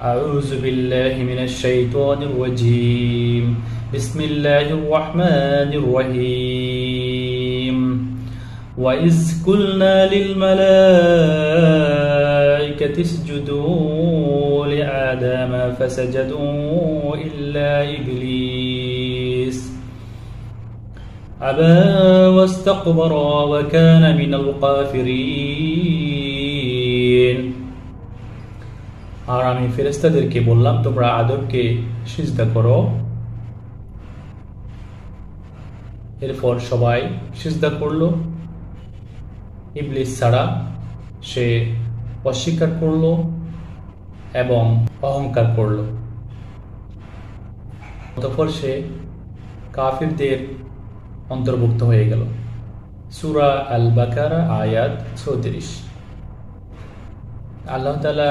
أعوذ بالله من الشيطان الرجيم بسم الله الرحمن الرحيم وإذ قلنا للملائكة اسجدوا لآدم فسجدوا إلا إبليس أبى واستكبر وكان من الكافرين আর আমি ফেরেশতাদেরকে বললাম তোমরা আদমকে সিজদা করো। এরপর সবাই সিজদা করলো, ইবলিস ছাড়া। সে অস্বীকার করলো এবং অহংকার করলো। অতঃপর সে কাফিরদের অন্তর্ভুক্ত হয়ে গেল। সূরা আল বাকারা আয়াত ৩৪। আল্লাহ তাআলা